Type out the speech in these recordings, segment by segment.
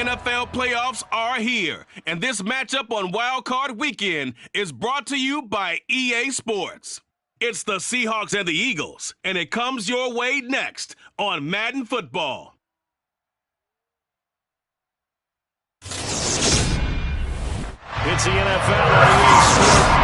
NFL playoffs are here, and this matchup on Wild Card Weekend is brought to you by EA Sports. It's the Seahawks and the Eagles, and it comes your way next on Madden Football. It's the NFL on EA Sports.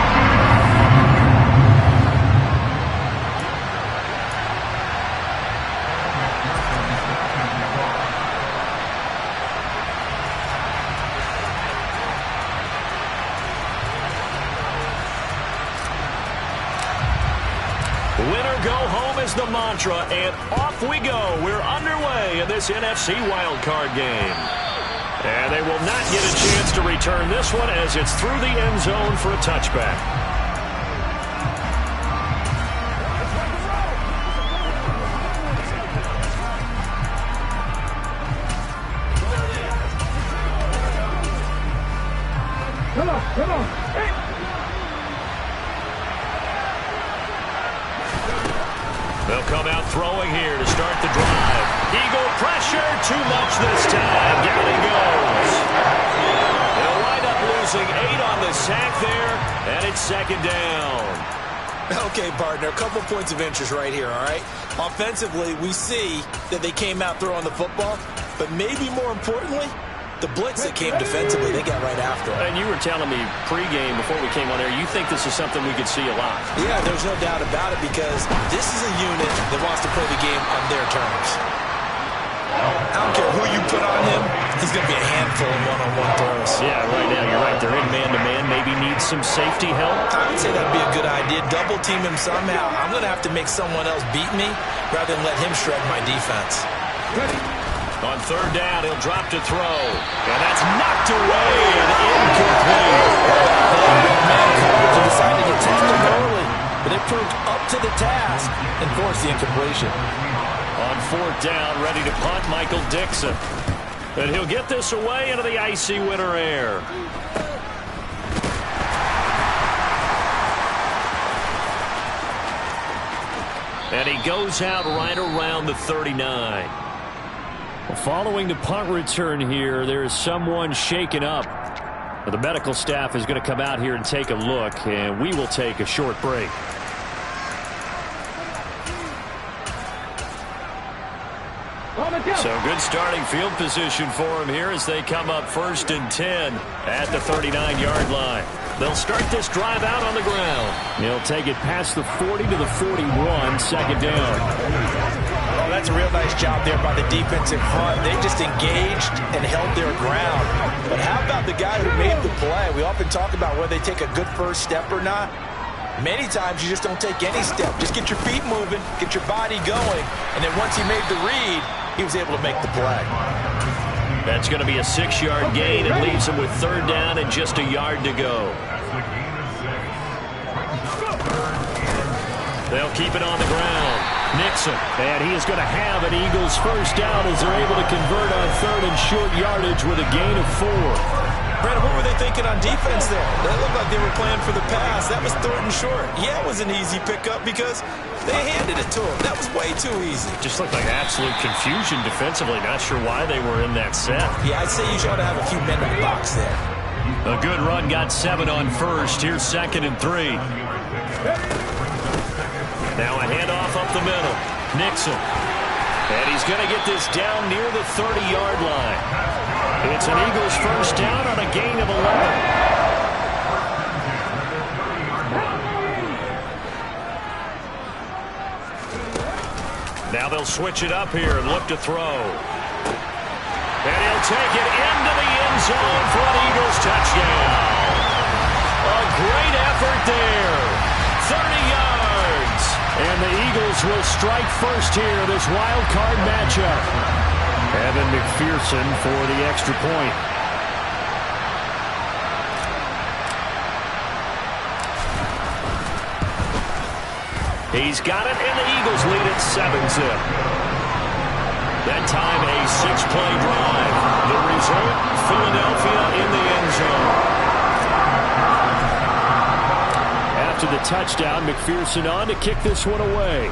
Winner go home is the mantra, and off we go. We're underway in this NFC wildcard game. And they will not get a chance to return this one as it's through the end zone for a touchback. Come on. Hey. They'll come out throwing here to start the drive. Eagle pressure, too much this time. Down he goes. They'll wind up losing 8 on the sack there, and it's second down. Okay, partner, a couple points of interest right here, all right? Offensively, we see that they came out throwing the football, but maybe more importantly, the blitz that came defensively, they got right after it. And you were telling me pregame before we came on air, you think this is something we could see a lot. Yeah, there's no doubt about it because this is a unit that wants to play the game on their terms. I don't care who you put on him, he's going to be a handful of one-on-one throws. Yeah, right now, you're right. They're in man-to-man, maybe need some safety help. I would say that'd be a good idea. Double team him somehow. I'm going to have to make someone else beat me rather than let him shred my defense. Ready. On third down, he'll drop to throw. And that's knocked away and incomplete. Man coverage decided to test him early, but it proved up to the task and forced the incompletion. On fourth down, ready to punt, Michael Dixon. And he'll get this away into the icy winter air. And he goes out right around the 39. Well, following the punt return here, there is someone shaken up. Well, the medical staff is going to come out here and take a look, and we will take a short break. So good starting field position for him here as they come up 1st and 10 at the 39-yard line. They'll start this drive out on the ground. He'll take it past the 40 to the 41, second down. Oh, that's a real nice job there by the defensive front. They just engaged and held their ground. But how about the guy who made the play? We often talk about whether they take a good first step or not. Many times you just don't take any step. Just get your feet moving, get your body going, and then once he made the read, he was able to make the play. That's going to be a 6-yard gain. It leaves him with third down and just a yard to go. They'll keep it on the ground. Nixon, and he is going to have an Eagles first down as they're able to convert on third and short yardage with a gain of 4. Brandon, what were they thinking on defense there? That looked like they were playing for the pass. That was third and short. Yeah, it was an easy pickup because they handed it to him. That was way too easy. Just looked like absolute confusion defensively. Not sure why they were in that set. Yeah, I'd say you should have a few men in the box there. A good run got 7 on first. Here's 2nd and 3. Now a handoff up the middle. Nixon. And he's going to get this down near the 30-yard line. It's an Eagles first down on a gain of 11. Now they'll switch it up here and look to throw. And he'll take it into the end zone for an Eagles touchdown. A great effort there. 30 yards. And the Eagles will strike first here, this wild card matchup. Evan McPherson for the extra point. He's got it, and the Eagles lead at 7-zip. That time, a 6-play drive. The result, Philadelphia in the end zone. After the touchdown, McPherson on to kick this one away.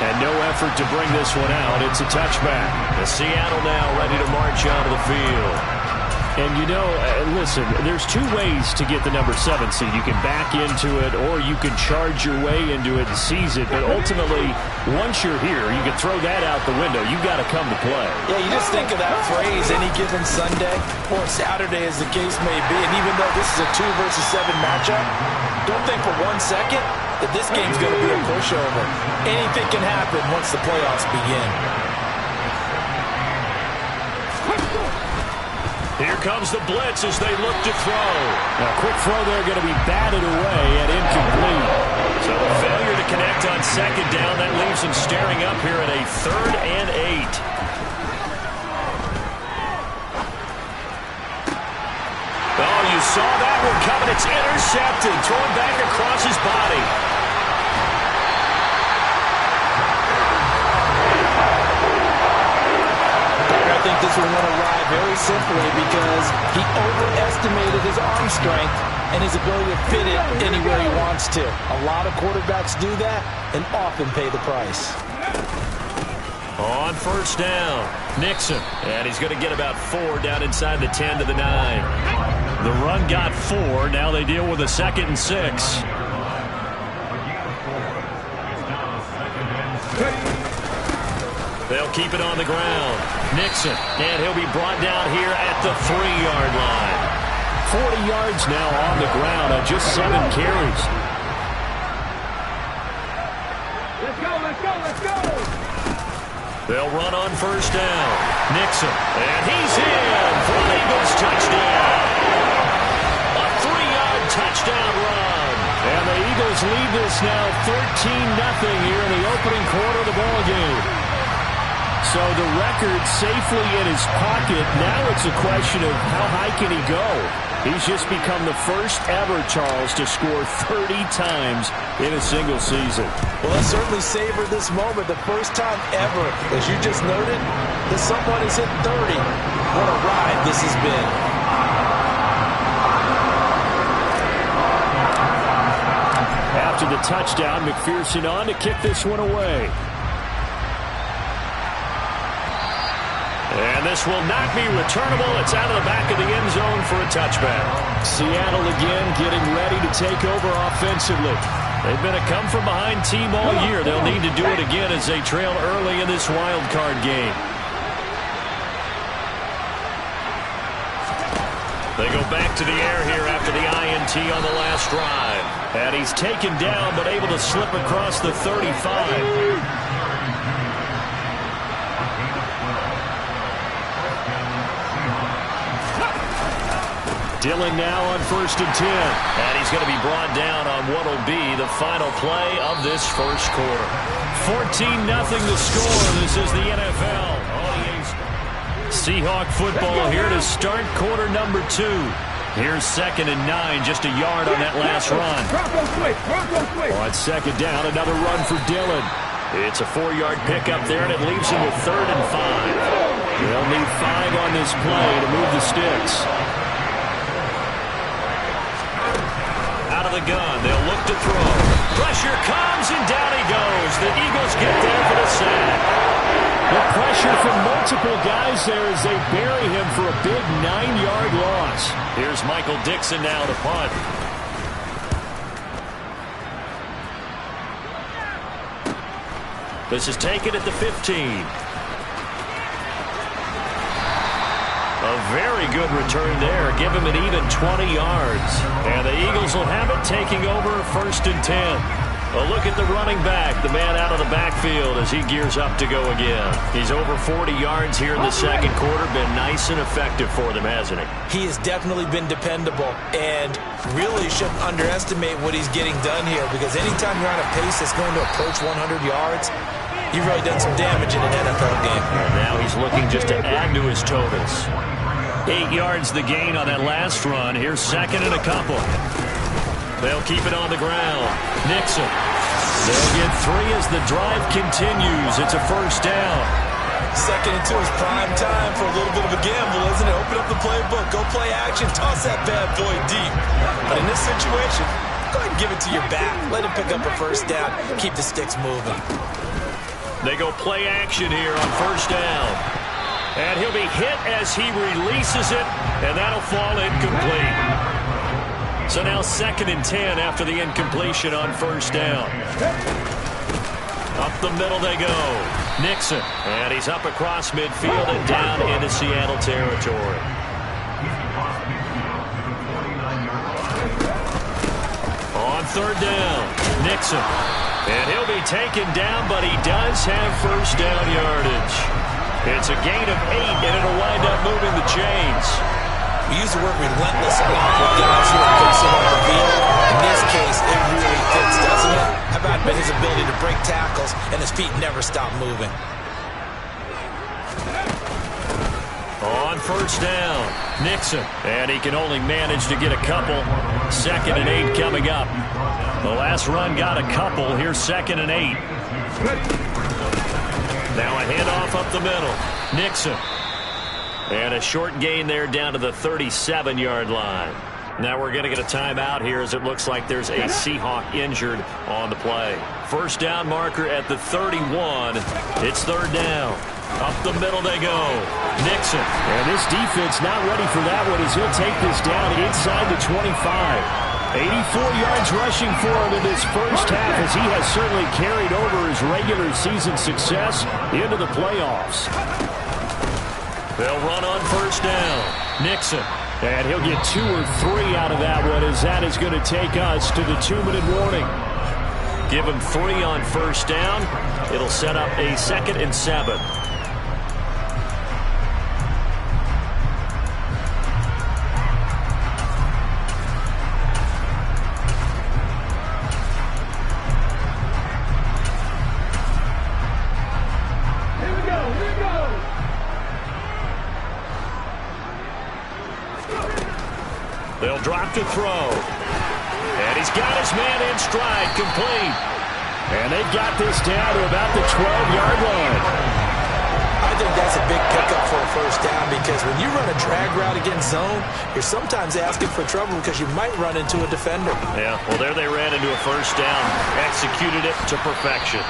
And no effort to bring this one out. It's a touchback. The Seattle now ready to march onto the field. And you know, listen, there's two ways to get the number 7 seed. You can back into it or you can charge your way into it and seize it. But ultimately, once you're here, you can throw that out the window. You've got to come to play. Yeah, you just think of that phrase, any given Sunday or Saturday as the case may be. And even though this is a 2 versus 7 matchup, don't think for 1 second that this game's going to be a pushover. Anything can happen once the playoffs begin. Here comes the blitz as they look to throw. Now, quick throw there going to be batted away and incomplete. So a failure to connect on second down. That leaves them staring up here at a 3rd and 8. Oh, you saw that one coming. It's intercepted. Thrown back across his body. I think this one went awry very simply because he overestimated his arm strength and his ability to fit it anywhere he wants to. A lot of quarterbacks do that and often pay the price. On first down, Nixon. And he's going to get about 4 down inside the 10 to the 9. The run got 4. Now they deal with a 2nd and 6. They'll keep it on the ground. Nixon, and he'll be brought down here at the 3-yard line. 40 yards now on the ground on just 7 carries. Let's go, let's go, let's go! They'll run on first down. Nixon, and he's in for an Eagles touchdown. A 3-yard touchdown run. And the Eagles lead this now 13-0 here in the opening quarter of the ballgame. So the record safely in his pocket. Now it's a question of how high can he go. He's just become the first ever, Charles, to score 30 times in a single season. Well, let's certainly savor this moment. The first time ever, as you just noted, that someone has hit 30. What a ride this has been. After the touchdown, McPherson on to kick this one away. And this will not be returnable. It's out of the back of the end zone for a touchback. Seattle again getting ready to take over offensively. They've been a come-from-behind team all year. They'll need to do it again as they trail early in this wild card game. They go back to the air here after the INT on the last drive. And he's taken down but able to slip across the 35. Dillon now on 1st and 10. And he's going to be brought down on what will be the final play of this first quarter. 14-0 the score. This is the NFL. Seahawk football here to start quarter number 2. Here's 2nd and 9, just a yard on that last run. On 2nd down, another run for Dillon. It's a 4-yard pickup there, and it leaves him with 3rd and 5. They'll need 5 on this play to move the sticks. Out of the gun, they'll look to throw. Pressure comes, and down he goes. The Eagles get there for the sack. The pressure from multiple guys there as they bury him for a big 9-yard loss. Here's Michael Dixon now to punt. This is taken at the 15. A very good return there. Give him an even 20 yards. And the Eagles will have it, taking over 1st and 10. A look at the running back, the man out of the backfield as he gears up to go again. He's over 40 yards here in the second quarter. Been nice and effective for them, hasn't he? He has definitely been dependable and really shouldn't underestimate what he's getting done here, because anytime you're on a pace that's going to approach 100 yards, you've really done some damage in an NFL game. And now he's looking just to add to his totals. 8 yards the gain on that last run. Here's 2nd and a couple. They'll keep it on the ground. Nixon. They'll get 3 as the drive continues. It's a 1st down. 2nd and 2 is prime time for a little bit of a gamble, isn't it? Open up the playbook. Go play action. Toss that bad boy deep. But in this situation, go ahead and give it to your back. Let him pick up a 1st down. Keep the sticks moving. They go play action here on first down. And he'll be hit as he releases it, and that'll fall incomplete. So now 2nd and 10 after the incompletion on first down. Up the middle they go. Nixon. And he's up across midfield and down into Seattle territory. On 3rd down, Nixon. And he'll be taken down, but he does have first down yardage. It's a gain of 8, and it'll wind up moving the chains. We use the word relentless a lot with guys who are fixing on the field. In this case, it really fits, doesn't it? How about his ability to break tackles, and his feet never stop moving. On first down, Nixon. And he can only manage to get a couple. 2nd and 8 coming up. The last run got a couple. Here's 2nd and 8. Now a handoff up the middle. Nixon. And a short gain there down to the 37-yard line. Now we're going to get a timeout here as it looks like there's a Seahawk injured on the play. First down marker at the 31. It's 3rd down. Up the middle they go. Nixon. And this defense not ready for that one as he'll take this down inside the 25. 84 yards rushing for him in this first half as he has certainly carried over his regular season success into the playoffs. They'll run on first down. Nixon. And he'll get 2 or 3 out of that one as that is going to take us to the 2-minute warning. Give him 3 on first down. It'll set up a 2nd and 7. They'll drop to throw. And he's got his man in stride, complete. And they've got this down to about the 12-yard line. I think that's a big pickup for a first down because when you run a drag route against zone, you're sometimes asking for trouble because you might run into a defender. Yeah, well, there they ran into a first down, executed it to perfection.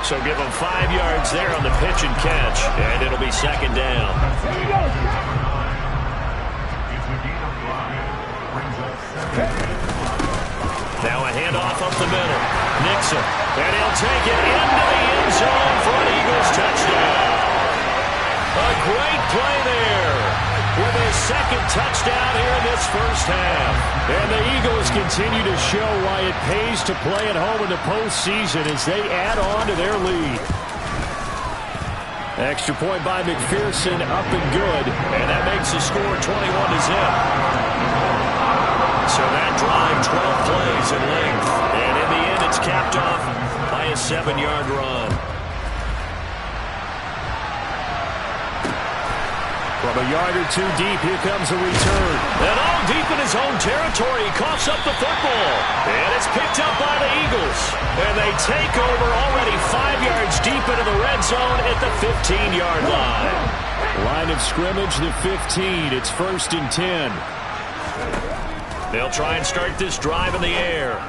So give them 5 yards there on the pitch and catch, and it'll be 2nd down. Now a handoff up the middle. Nixon. And he'll take it into the end zone for an Eagles touchdown. A great play there with his 2nd touchdown here in this first half. And the Eagles continue to show why it pays to play at home in the postseason as they add on to their lead. Extra point by McPherson, up and good. And that makes the score 21-0. So that drive, 12 plays in length. And in the end, it's capped off by a 7-yard run. From a yard or 2 deep, here comes a return. And all deep in his own territory, he coughs up the football. And it's picked up by the Eagles. And they take over already 5 yards deep into the red zone at the 15-yard line. Line of scrimmage, the 15. It's 1st and 10. They'll try and start this drive in the air.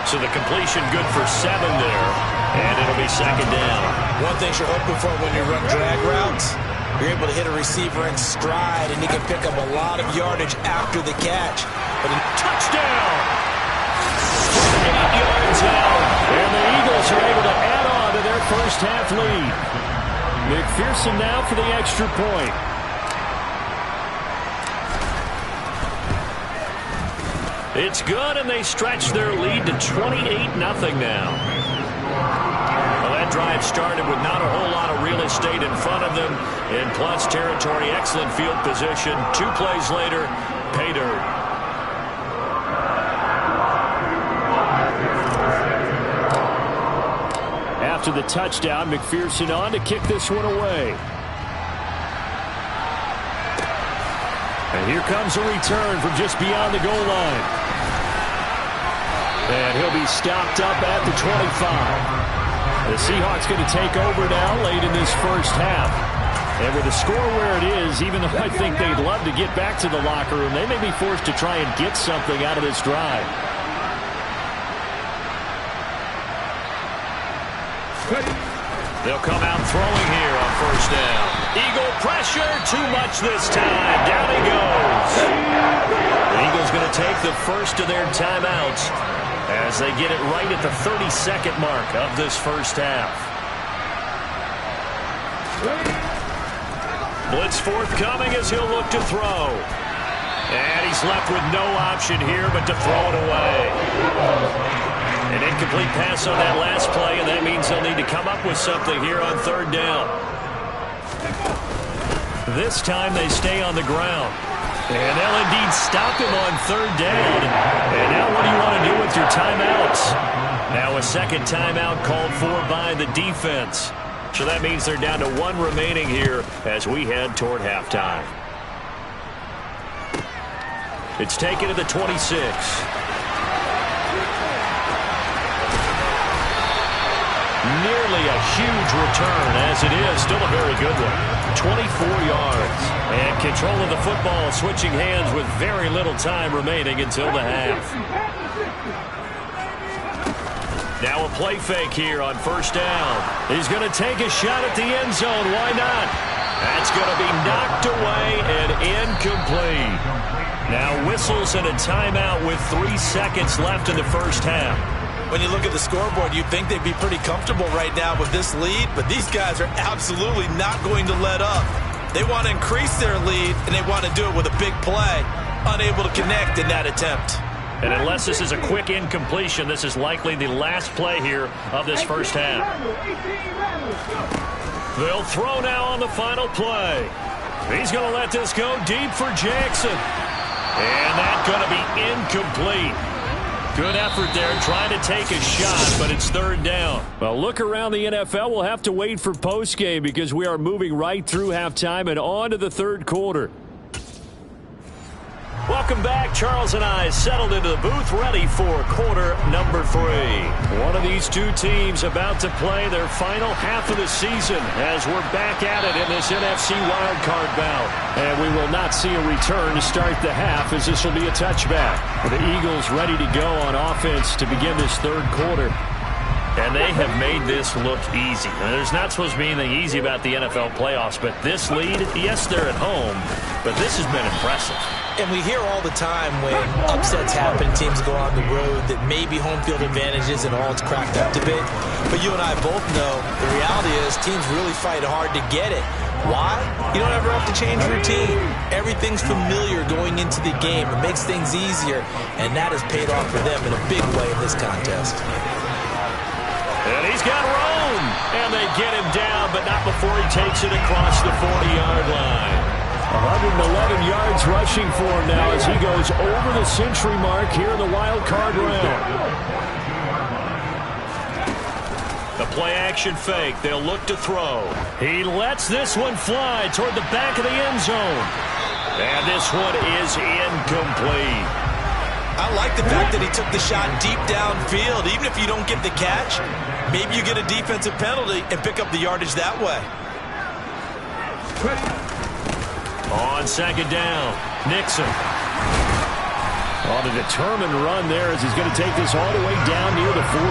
So the completion good for 7 there. And it'll be 2nd down. One thing you're hoping for when you run drag routes, you're able to hit a receiver in stride, and he can pick up a lot of yardage after the catch. But touchdown! 8 yards out. And the Eagles are able to add on to their first half lead. McPherson now for the extra point. It's good, and they stretch their lead to 28-0 now. Well, that drive started with not a whole lot of real estate in front of them. In plus territory, excellent field position. 2 plays later, pay dirt. After the touchdown, McPherson on to kick this one away. And here comes a return from just beyond the goal line. And he'll be stopped up at the 25. The Seahawks going to take over now late in this first half. And with the score where it is, even though I think they'd love to get back to the locker room, they may be forced to try and get something out of this drive. They'll come out throwing here on first down. Eagle pressure, too much this time. Down he goes. The Eagles going to take the first of their timeouts as they get it right at the 32nd mark of this first half. Blitz forthcoming as he'll look to throw. And he's left with no option here but to throw it away. An incomplete pass on that last play, and that means they'll need to come up with something here on third down. This time they stay on the ground. And they'll indeed stop him on third down. And now what do you want to do with your timeouts? Now a second timeout called for by the defense. So that means they're down to one remaining here as we head toward halftime. It's taken to the 26. Nearly a huge return, as it is still a very good one. 24 yards. And control of the football switching hands with very little time remaining until the half. Now a play fake here on first down. He's going to take a shot at the end zone. Why not? That's going to be knocked away and incomplete. Now whistles and a timeout with 3 seconds left in the first half. When you look at the scoreboard, you'd think they'd be pretty comfortable right now with this lead, but these guys are absolutely not going to let up. They want to increase their lead, and they want to do it with a big play. Unable to connect in that attempt. And unless this is a quick incompletion, this is likely the last play here of this first half. They'll throw now on the final play. He's going to let this go deep for Jackson. And that's going to be incomplete. Good effort there trying to take a shot, but it's third down. Well, look around the NFL. We'll have to wait for postgame because we are moving right through halftime and on to the third quarter. Welcome back. Charles and I settled into the booth ready for quarter number 3. One of these two teams about to play their final half of the season as we're back at it in this NFC wildcard bout. And we will not see a return to start the half as this will be a touchback. The Eagles ready to go on offense to begin this third quarter. And they have made this look easy. Now, there's not supposed to be anything easy about the NFL playoffs, but this lead, yes, they're at home, but this has been impressive. And we hear all the time when upsets happen, teams go on the road, that maybe home field advantage isn't all it's cracked up to be. But you and I both know the reality is teams really fight hard to get it. Why? You don't ever have to change routine. Everything's familiar going into the game. It makes things easier, and that has paid off for them in a big way in this contest. And he's got room. And they get him down, but not before he takes it across the 40-yard line. 111 yards rushing for him now as he goes over the century mark here in the wild card round. The play-action fake. They'll look to throw. He lets this one fly toward the back of the end zone. And this one is incomplete. I like the fact that he took the shot deep downfield. Even if you don't get the catch, maybe you get a defensive penalty and pick up the yardage that way. On second down, Nixon. On a determined run there as he's going to take this all the way down near the 40.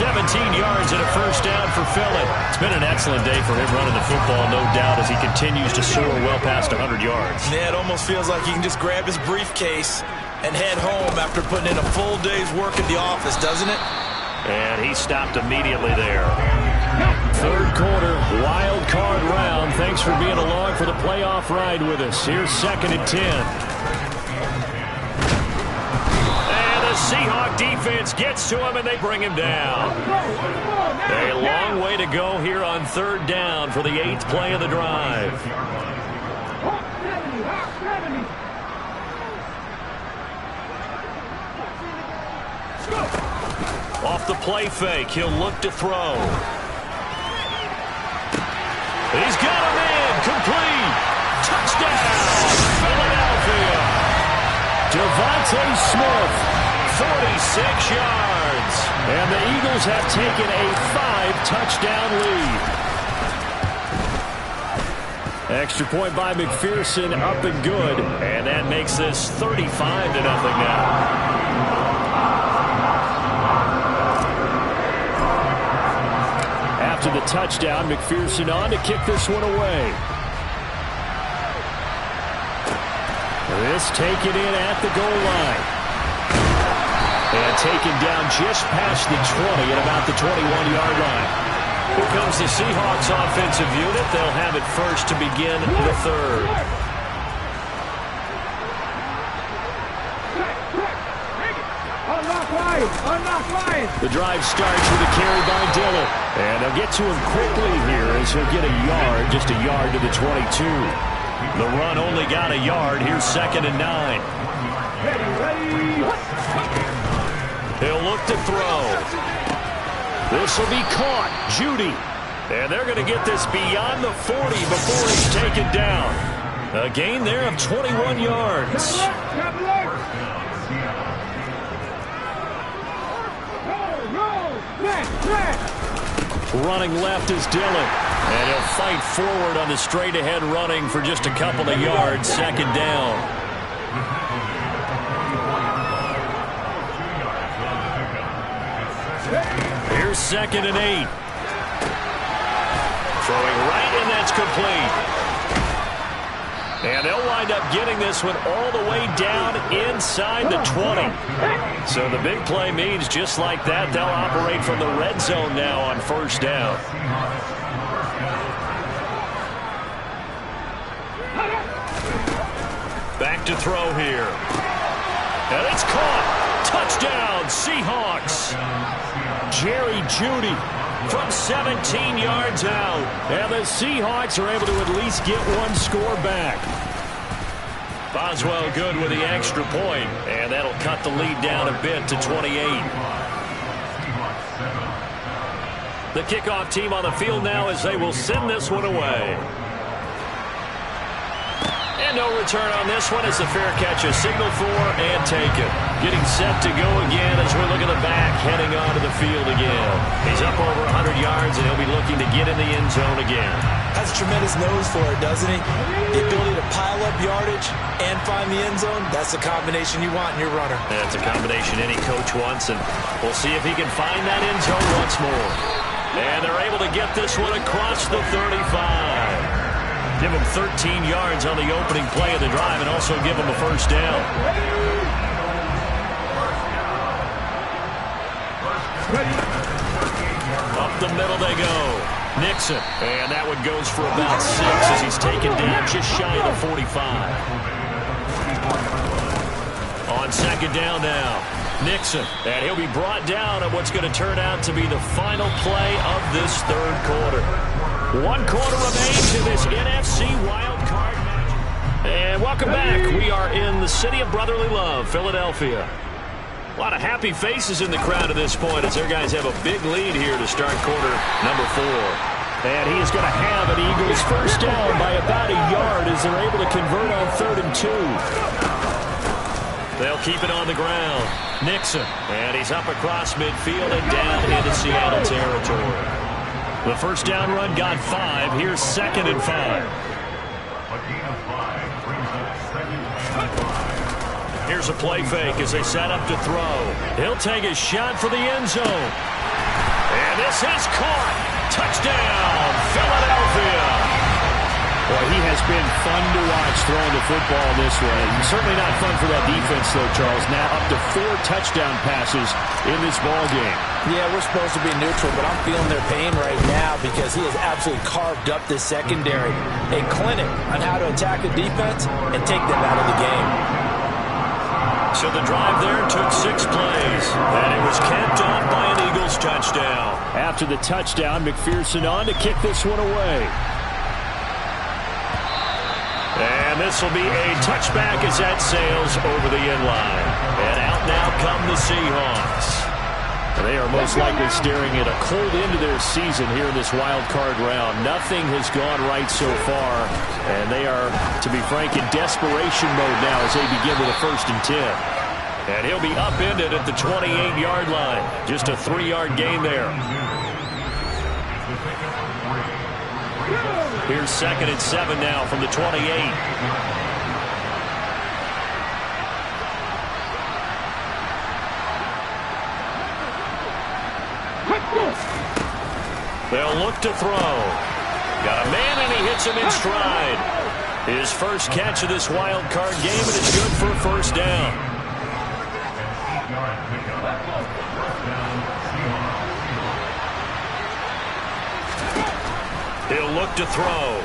17 yards and a first down for Philly. It's been an excellent day for him running the football, no doubt, as he continues to soar well past 100 yards. Yeah, it almost feels like he can just grab his briefcase and head home after putting in a full day's work at the office, doesn't it? And he stopped immediately there. Third quarter, wild card round. Thanks for being along for the playoff ride with us. Here's second and 10. And the Seahawk defense gets to him, and they bring him down. A long way to go here on third down for the 8th play of the drive. Off the play fake, he'll look to throw. He's got him in, complete. Touchdown, Philadelphia. Devontae Smith, 46 yards. And the Eagles have taken a 5-touchdown lead. Extra point by McPherson, up and good. And that makes this 35-0 now. After the touchdown, McPherson on to kick this one away. This taken in at the goal line. And taken down just past the 20 at about the 21-yard line. Here comes the Seahawks offensive unit. They'll have it first to begin the third. The drive starts with a carry by Dillon. And they'll get to him quickly here as he'll get a yard, just a yard to the 22. The run only got a yard. Here's 2nd and 9. He'll look to throw. This will be caught. Judy. And they're going to get this beyond the 40 before he's taken down. A gain there of 21 yards. Running left is Dillon. And he'll fight forward on the straight-ahead running for just a couple of yards. 2nd down. Here's 2nd and 8. Throwing right, and that's complete. And they'll wind up getting this one all the way down inside the 20. So the big play means just like that, they'll operate from the red zone now on 1st down. Back to throw here. And it's caught. Touchdown, Seahawks. Jerry Jeudy from 17 yards out. And the Seahawks are able to at least get one score back. Boswell good with the extra point, and that'll cut the lead down a bit to 28. The kickoff team on the field now as they will send this one away. And no return on this one as the fair catch is signaled for and taken. Getting set to go again as we look at the back, heading onto the field again. He's up over 100 yards, and he'll be looking to get in the end zone again. Has a tremendous nose for it, doesn't he? The ability to pile up yardage and find the end zone, that's the combination you want in your runner. That's a combination any coach wants, and we'll see if he can find that end zone once more. And they're able to get this one across the 35. Give him 13 yards on the opening play of the drive and also give him a 1st down. Up the middle they go. Nixon. And that one goes for about 6 as he's taken down just shy of the 45. On 2nd down now. Nixon. And he'll be brought down on what's going to turn out to be the final play of this 3rd quarter. 1 quarter remains in this NFC wild card match. And welcome back. We are in the city of brotherly love, Philadelphia. A lot of happy faces in the crowd at this point as their guys have a big lead here to start quarter number 4. And he is going to have an Eagles 1st down by about a yard as they're able to convert on 3rd and 2. They'll keep it on the ground. Nixon. And he's up across midfield and down into Seattle territory. The 1st down run got 5. Here's 2nd and 5. Here's a play fake as they set up to throw. He'll take a shot for the end zone. And this is caught. Touchdown, Philadelphia. Boy, he has been fun to watch throwing the football this way. Certainly not fun for that defense, though, Charles. Now up to 4 touchdown passes in this ball game. Yeah, we're supposed to be neutral, but I'm feeling their pain right now because he has absolutely carved up this secondary. A clinic on how to attack the defense and take them out of the game. So the drive there took 6 plays, and it was capped off by an Eagles touchdown. After the touchdown, McPherson on to kick this one away. And this will be a touchback as that sails over the end line. And out now come the Seahawks. They are most likely staring at a cold end to their season here in this wild card round. Nothing has gone right so far, and they are, to be frank, in desperation mode now as they begin with a 1st and 10. And he'll be upended at the 28-yard line. Just a 3-yard gain there. Here's 2nd and 7 now from the 28. They'll look to throw. Got a man, and he hits him in stride. His first catch of this wild card game, and it's good for a first down. He'll look to throw.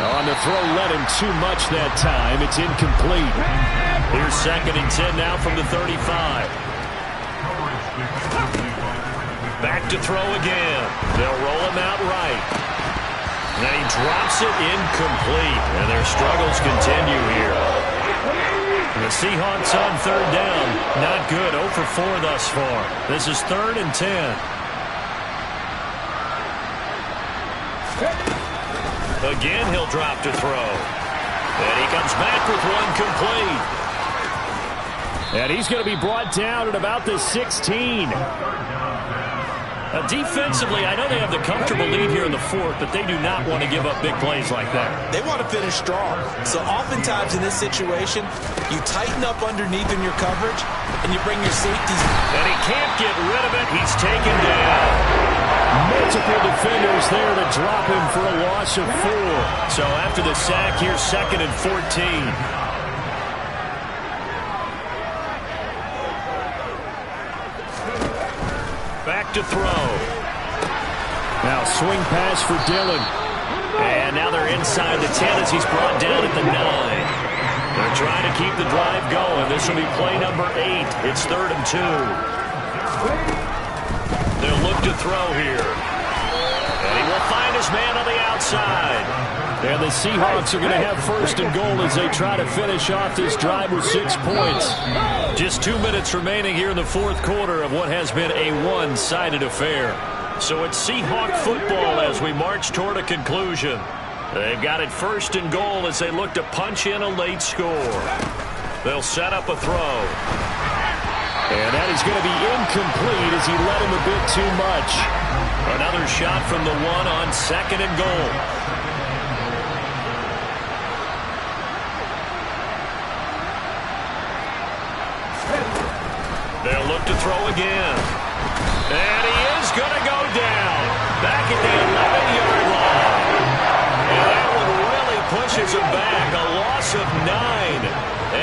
On the throw, led him too much that time. It's incomplete. Here's 2nd and 10 now from the 35. Back to throw again. They'll roll him out right. And he drops it incomplete. And their struggles continue here. The Seahawks on 3rd down. Not good. 0 for 4 thus far. This is 3rd and 10. Again, he'll drop to throw. And he comes back with one complete. And he's going to be brought down at about the 16. Defensively, I know they have the comfortable lead here in the 4th, but they do not want to give up big plays like that. They want to finish strong. So oftentimes in this situation, you tighten up underneath in your coverage, and you bring your safeties. And he can't get rid of it. He's taken down. Multiple defenders there to drop him for a loss of 4. So after the sack, here's 2nd and 14. Back to throw. Now swing pass for Dillon. And now they're inside the 10 as he's brought down at the 9. They're trying to keep the drive going. This will be play number 8. It's 3rd and 2. They'll look to throw here. And he will find his man on the outside. And the Seahawks are going to have 1st and goal as they try to finish off this drive with 6 points. Just 2 minutes remaining here in the 4th quarter of what has been a one-sided affair. So it's Seahawk football as we march toward a conclusion. They've got it 1st and goal as they look to punch in a late score. They'll set up a throw. And that is going to be incomplete as he led him a bit too much. Another shot from the 1 on 2nd and goal. They'll look to throw again. And he is going to go down. Back at the 11-yard line. And that one really pushes him back. A loss of 9.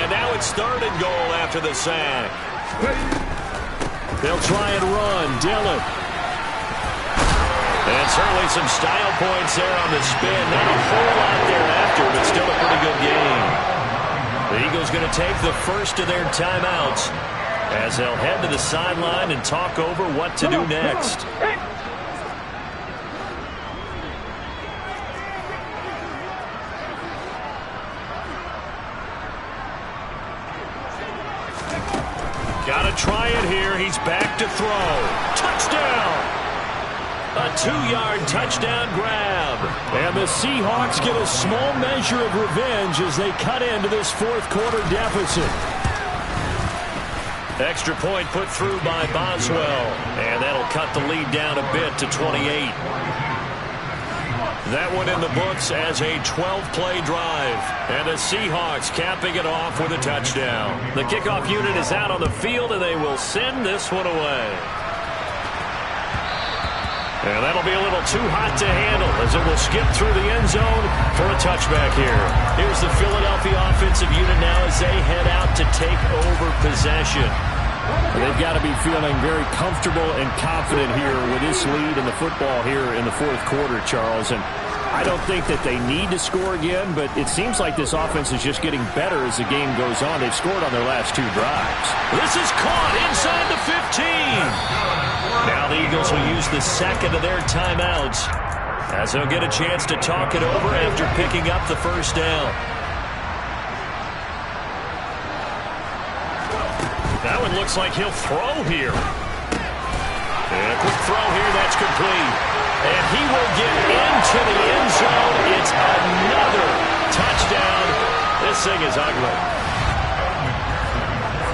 And now it's 3rd and goal after the sack. They'll try and run. Dillon. And certainly some style points there on the spin. Not a whole lot thereafter, but still a pretty good game. The Eagles going to take the first of their timeouts as they'll head to the sideline and talk over what to do next. Got to try it here. He's back to throw. Touchdown! A 2-yard touchdown grab. And the Seahawks get a small measure of revenge as they cut into this 4th quarter deficit. Extra point put through by Boswell. And that'll cut the lead down a bit to 28. That one in the books as a 12-play drive. And the Seahawks capping it off with a touchdown. The kickoff unit is out on the field, and they will send this one away. And that'll be a little too hot to handle as it will skip through the end zone for a touchback here. Here's the Philadelphia offensive unit now as they head out to take over possession. They've got to be feeling very comfortable and confident here with this lead in the football here in the 4th quarter, Charles. And I don't think that they need to score again, but it seems like this offense is just getting better as the game goes on. They've scored on their last 2 drives. This is caught inside the 15. Now the Eagles will use the 2nd of their timeouts as they'll get a chance to talk it over after picking up the first down. That one looks like he'll throw here. And a quick throw here, that's complete. And he will get into the end zone. It's another touchdown. This thing is ugly.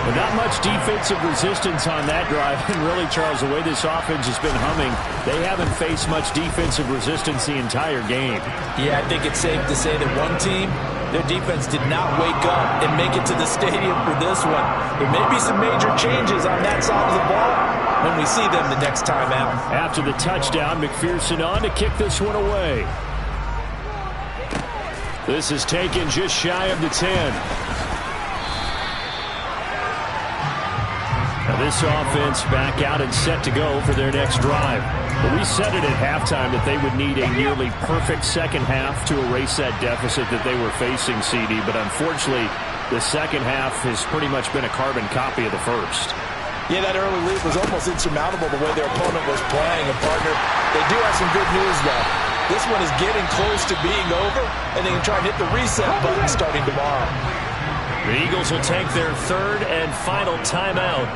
But not much defensive resistance on that drive. And really, Charles, the way this offense has been humming, they haven't faced much defensive resistance the entire game. Yeah, I think it's safe to say that one team, their defense did not wake up and make it to the stadium for this one. There may be some major changes on that side of the ball, when we see them the next time out. After the touchdown, McPherson on to kick this one away. This is taken just shy of the 10. Now this offense back out and set to go for their next drive. But we said it at halftime that they would need a nearly perfect second half to erase that deficit that they were facing, CD. But unfortunately, the second half has pretty much been a carbon copy of the first. Yeah, that early lead was almost insurmountable the way their opponent was playing. And, partner, they do have some good news, though. This one is getting close to being over, and they can try and hit the reset button starting tomorrow. The Eagles will take their third and final timeout.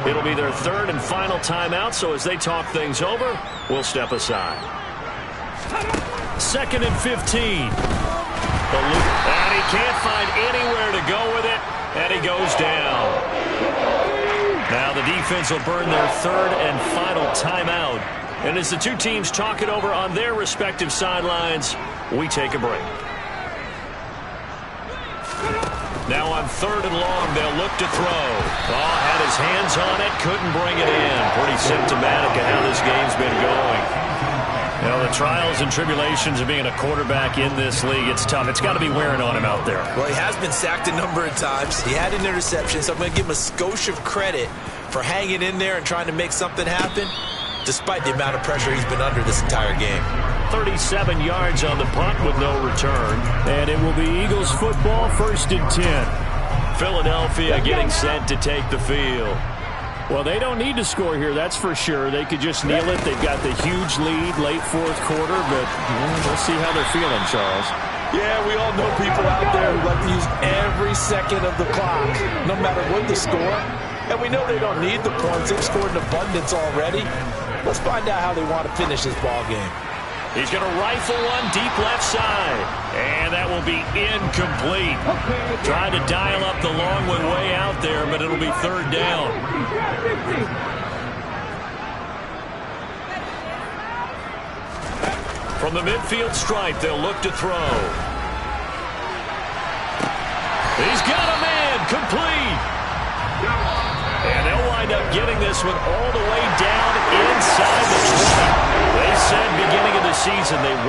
It'll be their third and final timeout, so as they talk things over, we'll step aside. 2nd and 15. And he can't find anywhere to go with it, and he goes down. Now the defense will burn their third and final timeout. And as the two teams talk it over on their respective sidelines, we take a break. Now on 3rd and long, they'll look to throw. Oh, had his hands on it, couldn't bring it in. Pretty symptomatic of how this game's been going. You know, the trials and tribulations of being a quarterback in this league, it's tough. It's got to be wearing on him out there. Well, he has been sacked a number of times. He had an interception, so I'm going to give him a skosh of credit for hanging in there and trying to make something happen, despite the amount of pressure he's been under this entire game. 37 yards on the punt with no return. And it will be Eagles football, 1st and 10. Philadelphia getting set to take the field. Well, they don't need to score here, that's for sure. They could just kneel it. They've got the huge lead late 4th quarter, but we'll see how they're feeling, Charles. Yeah, we all know people out there who like to use every second of the clock, no matter what the score. And we know they don't need the points. They've scored in abundance already. Let's find out how they want to finish this ball game. He's going to rifle one deep left side. And that will be incomplete. Trying to dial up the long one way out there, but it'll be 3rd down. From the midfield stripe, they'll look to throw. He's got a man, complete. And they'll wind up getting this one all the way down inside the 20. They said beginning of the season they wanted